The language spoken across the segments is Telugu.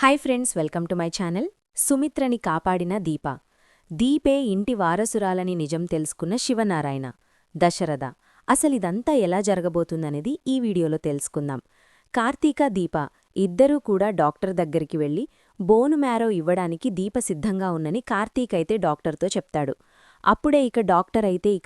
Hi friends, welcome to my channel. సుమిత్రని కాపాడిన దీప. దీపే ఇంటి వారసురాలని నిజం తెలుసుకున్న శివనారాయణ, దశరథ. అసలిదంతా ఎలా జరగబోతుందనేది ఈ వీడియోలో తెలుసుకుందాం. కార్తీక, దీప ఇద్దరూ కూడా డాక్టర్ దగ్గరికి వెళ్లి బోను మ్యారో ఇవ్వడానికి దీప సిద్ధంగా ఉన్నని కార్తీక్ అయితే డాక్టర్తో చెప్తాడు. అప్పుడే డాక్టర్ అయితే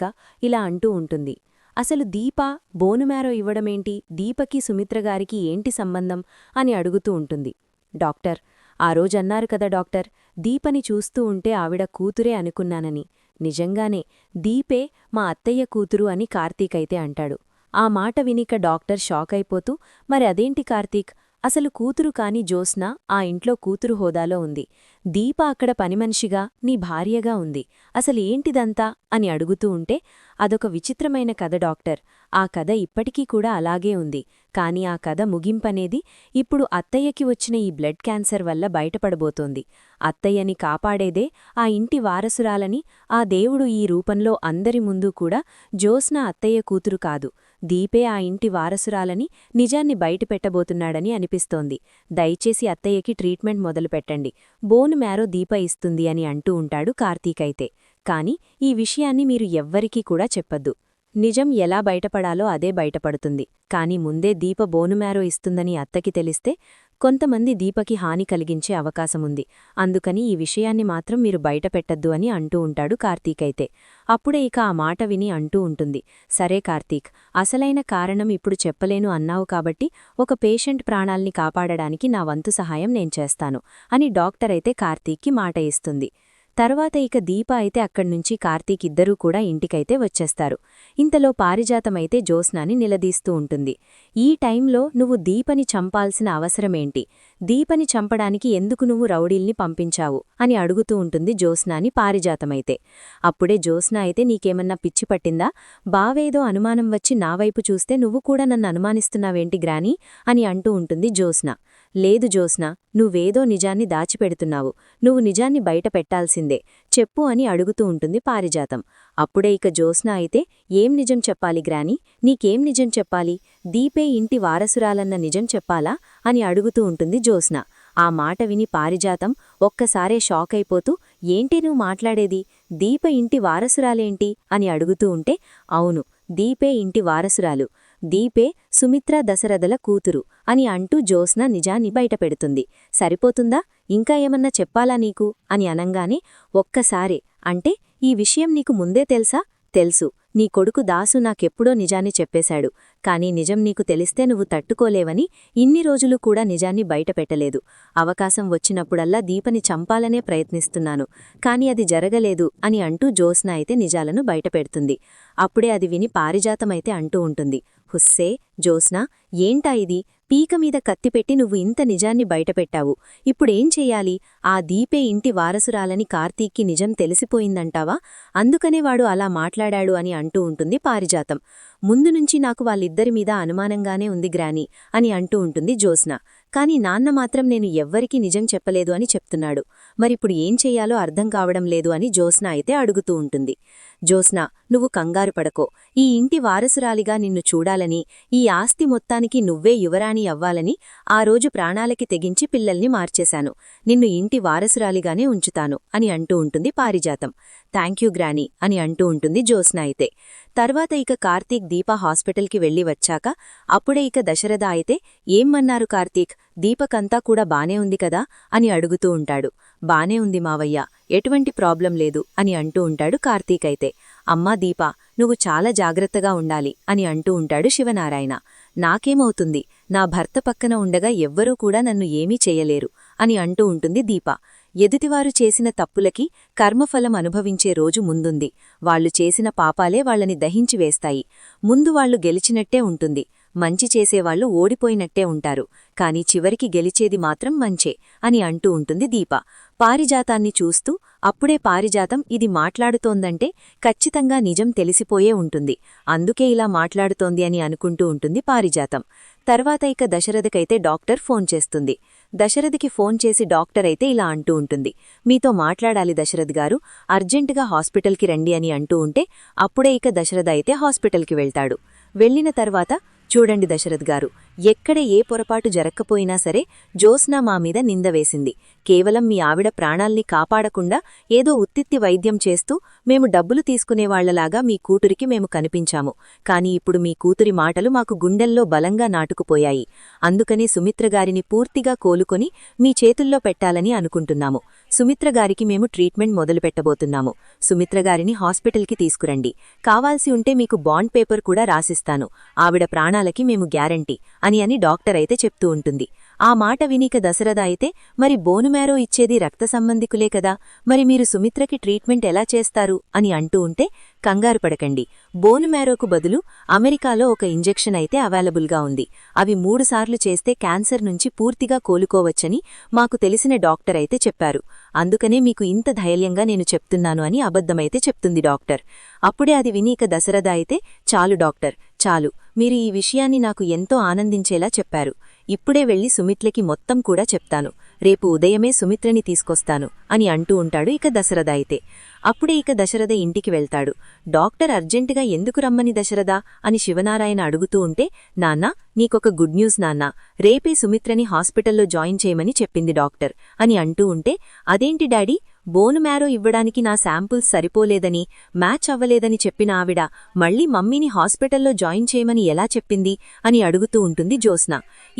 ఇలా అంటూ ఉంటుంది, అసలు దీప బోను మ్యారో ఇవ్వడమేంటి, దీపకి సుమిత్రగారికి ఏంటి సంబంధం అని అడుగుతూ ఉంటుంది. డాక్టర్, ఆ రోజన్నారు కదా డాక్టర్, దీపని చూస్తూ ఉంటే ఆవిడ కూతురే అనుకున్నానని. నిజంగానే దీపే మా అత్తయ్య కూతురు అని కార్తీక్ అయితే అంటాడు. ఆ మాట వినిక డాక్టర్ షాక్ అయిపోతూ, మరి అదేంటి కార్తీక్, అసలు కూతురు కాని జ్యోత్స్న ఆ ఇంట్లో కూతురు హోదాలో ఉంది, దీప అక్కడ పనిమనిషిగా నీ భార్యగా ఉంది, అసలు ఏంటిదంతా అని అడుగుతూ ఉంటే, అదొక విచిత్రమైన కథ డాక్టర్. ఆ కథ ఇప్పటికీ కూడా అలాగే ఉంది. కాని ఆ కథ ముగింపనేది ఇప్పుడు అత్తయ్యకి వచ్చిన ఈ బ్లడ్ క్యాన్సర్ వల్ల బయటపడబోతోంది. అత్తయ్యని కాపాడేదే ఆ ఇంటి వారసురాలని ఆ దేవుడు ఈ రూపంలో అందరి ముందు కూడా జ్యోత్స్న అత్తయ్య కూతురు కాదు, దీపే ఆ ఇంటి వారసురాలని నిజాన్ని బయటపెట్టబోతున్నాడని అనిపిస్తోంది. దయచేసి అత్తయ్యకి ట్రీట్మెంట్ మొదలుపెట్టండి, బోను మ్యారో దీప ఇస్తుంది అని అంటూ ఉంటాడు కార్తీక్ అయితే. కాని ఈ విషయాన్ని మీరు ఎవ్వరికీ కూడా చెప్పద్దు. నిజం ఎలా బయటపడాలో అదే బయటపడుతుంది. కాని ముందే దీప బోనుమ్యారో ఇస్తుందని అత్తకి తెలిస్తే కొంతమంది దీపకి హాని కలిగించే అవకాశముంది. అందుకని ఈ విషయాన్ని మాత్రం మీరు బయటపెట్టద్దు అని అంటూ ఉంటాడు కార్తీక్ అయితే. అప్పుడే ఆ మాట విని అంటూ ఉంటుంది, సరే కార్తీక్, అసలైన కారణం ఇప్పుడు చెప్పలేను అన్నావు కాబట్టి ఒక పేషెంట్ ప్రాణాల్ని కాపాడడానికి నా వంతు సహాయం నేను చేస్తాను అని డాక్టర్ అయితే కార్తీక్కి మాట ఇస్తుంది. తర్వాత దీప అయితే అక్కడ్నుంచి కార్తీక్ ఇద్దరూ కూడా ఇంటికైతే వచ్చేస్తారు. ఇంతలో పారిజాతమైతే జ్యోత్స్నాని నిలదీస్తూ ఉంటుంది. ఈ టైంలో నువ్వు దీపని చంపాల్సిన అవసరమేంటి, దీపని చంపడానికి ఎందుకు నువ్వు రౌడీల్ని పంపించావు అని అడుగుతూ ఉంటుంది జ్యోత్స్నాని పారిజాతమైతే. అప్పుడే జ్యోత్స్న అయితే నీకేమన్నా పిచ్చి పట్టిందా, బావేదో అనుమానం వచ్చి నా వైపు చూస్తే నువ్వు కూడా నన్ను అనుమానిస్తున్నావేంటి గ్రానీ అని అంటూ ఉంటుంది జ్యోత్స్న. లేదు జ్యోత్స్న, నువ్వేదో నిజాన్ని దాచిపెడుతున్నావు, నువ్వు నిజాన్ని బయట పెట్టాల్సిందే, చెప్పు అని అడుగుతూ ఉంటుంది పారిజాతం. అప్పుడే జ్యోత్స్న అయితే, ఏం నిజం చెప్పాలి గ్రానీ, నీకేం నిజం చెప్పాలి, దీపే ఇంటి వారసురాలన్న నిజం చెప్పాలా అని అడుగుతూ ఉంటుంది జ్యోత్స్న. ఆ మాట విని పారిజాతం ఒక్కసారే షాక్ అయిపోతూ, ఏంటి నువ్వు మాట్లాడేది, దీప ఇంటి వారసురాలేంటి అని అడుగుతూ ఉంటే, అవును, దీపే ఇంటి వారసురాలు, దీపే సుమిత్ర దశరథల కూతురు అని అంటూ జ్యోత్స్న నిజాన్ని బయటపెడుతుంది. సరిపోతుందా, ఇంకా ఏమన్నా చెప్పాలా నీకు అని అనంగానే, ఒక్కసారే అంటే ఈ విషయం నీకు ముందే తెలుసా, తెలుసు, నీ కొడుకు దాసు నాకెప్పుడో నిజాన్ని చెప్పేశాడు, కాని నిజం నీకు తెలిస్తే నువ్వు తట్టుకోలేవని ఇన్ని రోజులు కూడా నిజాన్ని బయటపెట్టలేదు. అవకాశం వచ్చినప్పుడల్లా దీపని చంపాలనే ప్రయత్నిస్తున్నాను, కాని అది జరగలేదు అని అంటూ జ్యోత్స్న అయితే నిజాలను బయటపెడుతుంది. అప్పుడే అది విని పారిజాతమైతే అంటూ ఉంటుంది, హుస్సే జ్యోత్స్న, ఏంటా ఇది, పీకమీద కత్తిపెట్టి నువ్వు ఇంత నిజాన్ని బయటపెట్టావు, ఇప్పుడేం చెయ్యాలి, ఆ దీపే ఇంటి వారసురాలని కార్తీక్కి నిజం తెలిసిపోయిందంటావా, అందుకనే వాడు అలా మాట్లాడాడు అని అంటూ ఉంటుంది పారిజాతం. ముందునుంచి నాకు వాళ్ళిద్దరి మీద అనుమానంగానే ఉంది గ్రానీ అని అంటూ ఉంటుంది జ్యోత్స్న. కాని నాన్న మాత్రం నేను ఎవ్వరికీ నిజం చెప్పలేదు అని చెప్తున్నాడు, మరిప్పుడు ఏం చెయ్యాలో అర్థం కావడం లేదు అని జ్యోత్స్న అయితే అడుగుతూ ఉంటుంది. జ్యోత్స్న, నువ్వు కంగారు పడకో, ఈ ఇంటి వారసురాలిగా నిన్ను చూడాలని, ఈ ఆస్తి మొత్తానికి నువ్వే యువరాణి అవ్వాలని ఆ రోజు ప్రాణాలకి తెగించి పిల్లల్ని మార్చేశాను, నిన్ను ఇంటి వారసురాలిగానే ఉంచుతాను అని అంటూ ఉంటుంది పారిజాతం. థ్యాంక్యూ గ్రానీ అని అంటూ ఉంటుంది జ్యోత్స్న అయితే. తర్వాత కార్తీక్ దీప హాస్పిటల్కి వెళ్లి వచ్చాక అప్పుడే దశరథ అయితే, ఏమ్మన్నారు కార్తీక్, దీపకంతా కూడా బానే ఉంది కదా అని అడుగుతూ ఉంటాడు. బానే ఉంది మావయ్య, ఎటువంటి ప్రాబ్లం లేదు అని అంటూ ఉంటాడు కార్తీక్ అయితే. అమ్మా దీప, నువ్వు చాలా జాగ్రత్తగా ఉండాలి అని అంటూ ఉంటాడు శివనారాయణ. నాకేమవుతుంది, నా భర్త పక్కన ఉండగా ఎవ్వరూ కూడా నన్ను ఏమీ చెయ్యలేరు అని అంటూ ఉంటుంది దీప. ఎదుటివారు చేసిన తప్పులకి కర్మఫలం అనుభవించే రోజు ముందుంది, వాళ్లు చేసిన పాపాలే వాళ్లని దహించివేస్తాయి, ముందు వాళ్లు గెలిచినట్టే ఉంటుంది, మంచి చేసేవాళ్లు ఓడిపోయినట్టే ఉంటారు, కాని చివరికి గెలిచేది మాత్రం మంచే అని అంటూ ఉంటుంది దీప. పారిజాతాన్ని చూస్తూ, అప్పుడే పారిజాతం ఇది మాట్లాడుతోందంటే ఖచ్చితంగా నిజం తెలిసిపోయే ఉంటుంది, అందుకే ఇలా మాట్లాడుతోంది అని అనుకుంటూ ఉంటుంది పారిజాతం. తర్వాత దశరథకైతే డాక్టర్ ఫోన్ చేస్తుంది. దశరథకి ఫోన్ చేసి డాక్టర్ అయితే ఇలా అంటూ ఉంటుంది, మీతో మాట్లాడాలి దశరథ్ గారు, అర్జెంటుగా హాస్పిటల్కి రండి అని అంటూ ఉంటే అప్పుడే దశరథ అయితే హాస్పిటల్కి వెళ్తాడు. వెళ్లిన తర్వాత, చూడండి దశరథ్ గారు, ఎక్కడ ఏ పొరపాటు జరక్కపోయినా సరే జ్యోత్స్న మా మీద నింద వేసింది. కేవలం మీ ఆవిడ ప్రాణాల్ని కాపాడకుండా ఏదో ఉత్తిత్తి వైద్యం చేస్తూ మేము డబ్బులు తీసుకునేవాళ్లలాగా మీ కూతురికి మేము కనిపించాము. కాని ఇప్పుడు మీ కూతురి మాటలు మాకు గుండెల్లో బలంగా నాటుకుపోయాయి. అందుకనే సుమిత్రగారిని పూర్తిగా కోలుకొని మీ చేతుల్లో పెట్టాలని అనుకుంటున్నాము. సుమిత్రగారికి మేము ట్రీట్మెంట్ మొదలుపెట్టబోతున్నాము. సుమిత్రగారిని హాస్పిటల్కి తీసుకురండి. కావాల్సి ఉంటే మీకు బాండ్ పేపర్ కూడా రాసిస్తాను. ఆవిడ ప్రాణాలకి మేము గ్యారంటీ అని డాక్టర్ అయితే చెప్తూ ఉంటుంది. ఆ మాట వినిక దశరథ అయితే, మరి బోనుమ్యారో ఇచ్చేది రక్త సంబంధికులే కదా, మరి మీరు సుమిత్రకి ట్రీట్మెంట్ ఎలా చేస్తారు అని అంటూ ఉంటే, కంగారు పడకండి. బోనుమ్యారోకు బదులు అమెరికాలో ఒక ఇంజెక్షన్ అయితే అవైలబుల్గా ఉంది. అవి 3 సార్లు చేస్తే క్యాన్సర్ నుంచి పూర్తిగా కోలుకోవచ్చని మాకు తెలిసిన డాక్టర్ అయితే చెప్పారు. అందుకనే మీకు ఇంత ధైర్యంగా నేను చెప్తున్నాను అని అబద్ధమైతే చెప్తుంది డాక్టర్. అప్పుడే అది వినీక దశరథ అయితే, చాలు డాక్టర్, చాలు. మీరు ఈ విషయాన్ని నాకు ఎంతో ఆనందించేలా చెప్పారు. ఇప్పుడే వెళ్లి సుమిత్రకి మొత్తం కూడా చెప్తాను. రేపు ఉదయమే సుమిత్రని తీసుకొస్తాను అని అంటూ ఉంటాడు ఇక దశరథ అయితే. అప్పుడే ఇక దశరథ ఇంటికి వెళ్తాడు. డాక్టర్ అర్జెంటుగా ఎందుకు రమ్మని దశరథ అని శివనారాయణ అడుగుతూ ఉంటే, నాన్నా, నీకొక గుడ్ న్యూస్ నాన్నా, రేపే సుమిత్రని హాస్పిటల్లో జాయిన్ చేయమని చెప్పింది డాక్టర్ అని అంటూ ఉంటే, అదేంటి డాడీ, బోనుమ్యారో ఇవ్వడానికి నా శాంపుల్స్ సరిపోలేదని, మ్యాచ్ అవ్వలేదని చెప్పిన ఆవిడ మళ్లీ మమ్మీని హాస్పిటల్లో జాయిన్ చేయమని ఎలా చెప్పింది అని అడుగుతూ ఉంటుంది జ్యోత్స్న.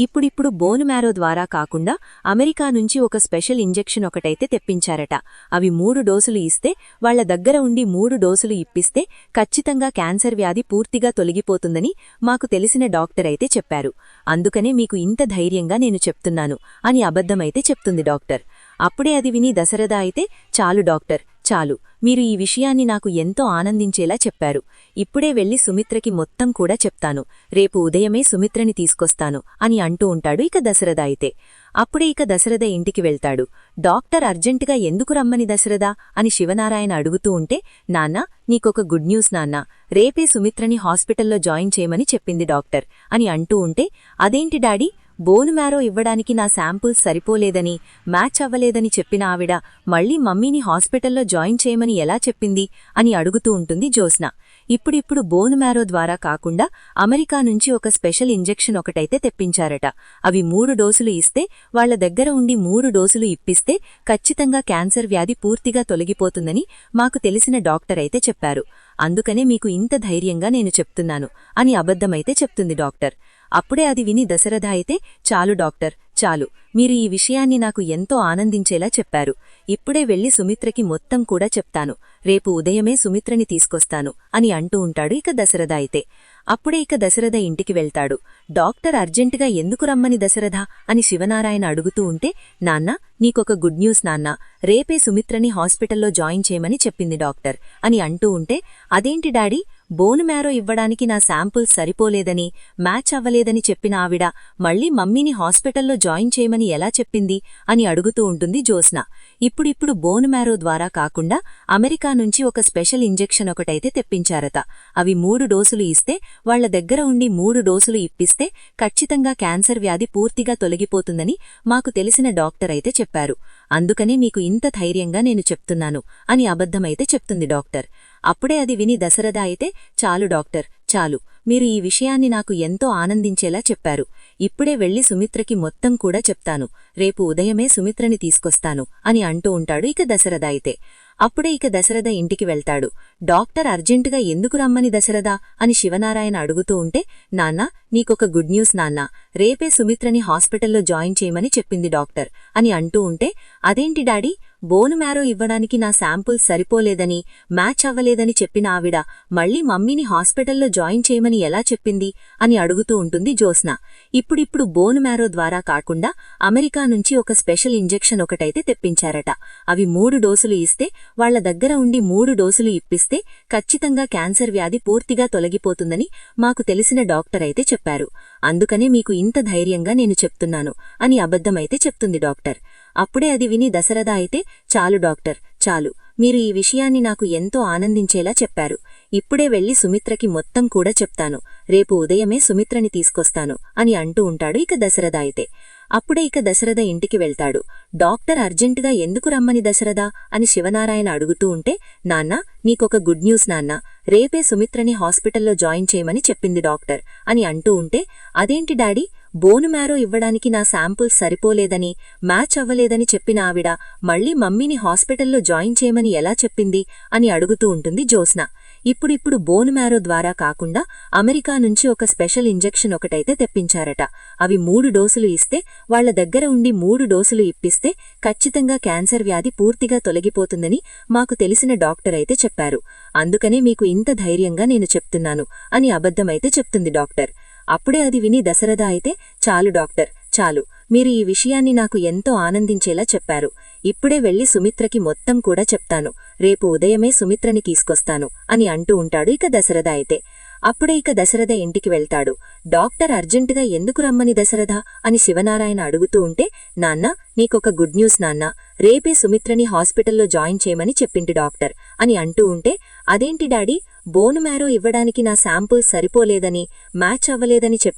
ఇప్పుడిప్పుడు బోనుమ్యారో ద్వారా కాకుండా అమెరికా నుంచి ఒక స్పెషల్ ఇంజెక్షన్ ఒకటైతే తెప్పించారట. అవి 3 డోసులు ఇస్తే, వాళ్ల దగ్గర ఉండి 3 డోసులు ఇప్పిస్తే ఖచ్చితంగా క్యాన్సర్ వ్యాధి పూర్తిగా తొలగిపోతుందని మాకు తెలిసిన డాక్టర్ అయితే చెప్పారు. అందుకనే మీకు ఇంత ధైర్యంగా నేను చెప్తున్నాను అని అబద్ధమైతే చెప్తుంది డాక్టర్. అప్పుడే అది విని దశరథ అయితే, చాలు డాక్టర్, చాలు. మీరు ఈ విషయాన్ని నాకు ఎంతో ఆనందించేలా చెప్పారు. ఇప్పుడే వెళ్లి సుమిత్రకి మొత్తం కూడా చెప్తాను. రేపు ఉదయమే సుమిత్రని తీసుకొస్తాను అని అంటూ ఉంటాడు ఇక దశరథ అయితే. అప్పుడే ఇక దశరథ ఇంటికి వెళ్తాడు. డాక్టర్ అర్జెంటుగా ఎందుకు రమ్మని దశరథ అని శివనారాయణ అడుగుతూ ఉంటే, నాన్నా, నీకొక గుడ్ న్యూస్ నాన్నా, రేపే సుమిత్రని హాస్పిటల్లో జాయిన్ చేయమని చెప్పింది డాక్టర్ అని అంటూ ఉంటే, అదేంటి డాడీ, బోనుమ్యారో ఇవ్వడానికి నా శాంపుల్స్ సరిపోలేదని, మ్యాచ్ అవ్వలేదని చెప్పిన ఆవిడ మళ్లీ మమ్మీని హాస్పిటల్లో జాయిన్ చేయమని ఎలా చెప్పింది అని అడుగుతూ ఉంటుంది జ్యోత్స్న. ఇప్పుడిప్పుడు బోనుమ్యారో ద్వారా కాకుండా అమెరికా నుంచి ఒక స్పెషల్ ఇంజెక్షన్ ఒకటైతే తెప్పించారట. అవి 3 డోసులు ఇస్తే, వాళ్ల దగ్గర ఉండి 3 డోసులు ఇప్పిస్తే ఖచ్చితంగా క్యాన్సర్ వ్యాధి పూర్తిగా తొలగిపోతుందని మాకు తెలిసిన డాక్టర్ అయితే చెప్పారు. అందుకనే మీకు ఇంత ధైర్యంగా నేను చెప్తున్నాను అని అబద్ధమైతే చెప్తుంది డాక్టర్. అప్పుడే అది విని దశరథ అయితే, చాలు డాక్టర్, చాలు. మీరు ఈ విషయాన్ని నాకు ఎంతో ఆనందించేలా చెప్పారు. ఇప్పుడే వెళ్లి సుమిత్రకి మొత్తం కూడా చెప్తాను. రేపు ఉదయమే సుమిత్రని తీసుకొస్తాను అని అంటూ ఉంటాడు ఇక దశరథ అయితే. అప్పుడే ఇక దశరథ ఇంటికి వెళ్తాడు. డాక్టర్ అర్జెంటుగా ఎందుకు రమ్మని దశరథ అని శివనారాయణ అడుగుతూ ఉంటే, నాన్నా, నీకొక గుడ్ న్యూస్ నాన్నా, రేపే సుమిత్రని హాస్పిటల్లో జాయిన్ చేయమని చెప్పింది డాక్టర్ అని అంటూ ఉంటే, అదేంటి డాడీ, బోనుమ్యారో ఇవ్వడానికి నా శాంపుల్స్ సరిపోలేదని, మ్యాచ్ అవ్వలేదని చెప్పిన ఆవిడ మళ్లీ మమ్మీని హాస్పిటల్లో జాయిన్ చేయమని ఎలా చెప్పింది అని అడుగుతూ ఉంటుంది జ్యోత్స్న. ఇప్పుడిప్పుడు బోనుమ్యారో ద్వారా కాకుండా అమెరికా నుంచి ఒక స్పెషల్ ఇంజెక్షన్ ఒకటైతే తెప్పించారట. అవి 3 డోసులు ఇస్తే, వాళ్ల దగ్గర ఉండి 3 డోసులు ఇప్పిస్తే ఖచ్చితంగా క్యాన్సర్ వ్యాధి పూర్తిగా తొలగిపోతుందని మాకు తెలిసిన డాక్టర్ అయితే చెప్పారు. అందుకనే మీకు ఇంత ధైర్యంగా నేను చెప్తున్నాను అని అబద్ధమైతే చెప్తుంది డాక్టర్. అప్పుడే అది విని దశరథ అయితే, చాలు డాక్టర్, చాలు. మీరు ఈ విషయాన్ని నాకు ఎంతో ఆనందించేలా చెప్పారు. ఇప్పుడే వెళ్లి సుమిత్రకి మొత్తం కూడా చెప్తాను. రేపు ఉదయమే సుమిత్రని తీసుకొస్తాను అని అంటూ ఉంటాడు ఇక దశరథ అయితే. అప్పుడే ఇక దశరథ ఇంటికి వెళ్తాడు. డాక్టర్ అర్జెంటుగా ఎందుకు రమ్మని దశరథ అని శివనారాయణ అడుగుతూ ఉంటే, నాన్నా, నీకొక గుడ్ న్యూస్ నాన్నా, రేపే సుమిత్రని హాస్పిటల్లో జాయిన్ చేయమని చెప్పింది డాక్టర్ అని అంటూ ఉంటే, అదేంటి డాడీ, బోనుమ్యారో ఇవ్వడానికి నా శాంపుల్స్ సరిపోలేదని, మ్యాచ్ అవ్వలేదని చెప్పిన ఆవిడ మళ్లీ మమ్మీని హాస్పిటల్లో జాయిన్ చేయమని ఎలా చెప్పింది అని అడుగుతూ ఉంటుంది జ్యోత్స్న. ఇప్పుడిప్పుడు బోనుమ్యారో ద్వారా కాకుండా అమెరికా నుంచి ఒక స్పెషల్ ఇంజెక్షన్ ఒకటైతే తెప్పించారట. అవి 3 డోసులు ఇస్తే, వాళ్ల దగ్గర ఉండి 3 డోసులు ఇప్పిస్తే ఖచ్చితంగా క్యాన్సర్ వ్యాధి పూర్తిగా తొలగిపోతుందని మాకు తెలిసిన డాక్టర్ అయితే చెప్పారు. అందుకనే మీకు ఇంత ధైర్యంగా నేను చెప్తున్నాను అని అబద్ధమైతే చెప్తుంది డాక్టర్. అప్పుడే అది విని దశరథ అయితే, చాలు డాక్టర్, చాలు. మీరు ఈ విషయాన్ని నాకు ఎంతో ఆనందించేలా చెప్పారు. ఇప్పుడే వెళ్లి సుమిత్రకి మొత్తం కూడా చెప్తాను. రేపు ఉదయమే సుమిత్రని తీసుకొస్తాను అని అంటూ ఉంటాడు ఇక దశరథ అయితే. అప్పుడే ఇక దశరథ ఇంటికి వెళ్తాడు. డాక్టర్ అర్జెంటుగా ఎందుకు రమ్మని దశరథ అని శివనారాయణ అడుగుతూ ఉంటే, నాన్నా, నీకొక గుడ్ న్యూస్ నాన్నా, రేపే సుమిత్రని హాస్పిటల్లో జాయిన్ చేయమని చెప్పింది డాక్టర్ అని అంటూ ఉంటే, అదేంటి డాడీ, బోను మ్యారో ఇవ్వడానికి నా శాంపుల్స్ సరిపోలేదని, మ్యాచ్ అవ్వలేదని చెప్పిన ఆవిడ మళ్లీ మమ్మీని హాస్పిటల్లో జాయిన్ చేయమని ఎలా చెప్పింది అని అడుగుతూ ఉంటుంది జ్యోత్స్న. ఇప్పుడిప్పుడు బోను మ్యారో ద్వారా కాకుండా అమెరికా నుంచి ఒక స్పెషల్ ఇంజెక్షన్ ఒకటైతే తెప్పించారట. అవి 3 డోసులు ఇస్తే, వాళ్ల దగ్గర ఉండి 3 డోసులు ఇప్పిస్తే ఖచ్చితంగా క్యాన్సర్ వ్యాధి పూర్తిగా తొలగిపోతుందని మాకు తెలిసిన డాక్టర్ అయితే చెప్పారు. అందుకనే మీకు ఇంత ధైర్యంగా నేను చెప్తున్నాను అని అబద్ధమైతే చెప్తుంది డాక్టర్. అప్పుడే అది విని దశరథ అయితే, చాలు డాక్టర్, చాలు, మీరు ఈ విషయాన్ని నాకు ఎంతో ఆనందించేలా చెప్పారు. ఇప్పుడే వెళ్లి సుమిత్రకి మొత్తం కూడా చెప్తాను. రేపు ఉదయమే సుమిత్రని తీసుకొస్తాను అని అంటూ ఉంటాడు ఇక దశరథ అయితే. అప్పుడే ఇక దశరథ ఇంటికి వెళ్తాడు. డాక్టర్ అర్జెంటుగా ఎందుకు రమ్మని దశరథ అని శివనారాయణ అడుగుతూ ఉంటే, నాన్న, నీకొక గుడ్ న్యూస్ నాన్న, రేపే సుమిత్రని హాస్పిటల్లో జాయిన్ చేయమని చెప్పింటి డాక్టర్ అని అంటూ ఉంటే, అదేంటి డాడీ, బోను మ్యారో ఇవ్వడానికి నా శాంపుల్స్ సరిపోలేదని, మ్యాచ్ అవ్వలేదని చెప్పి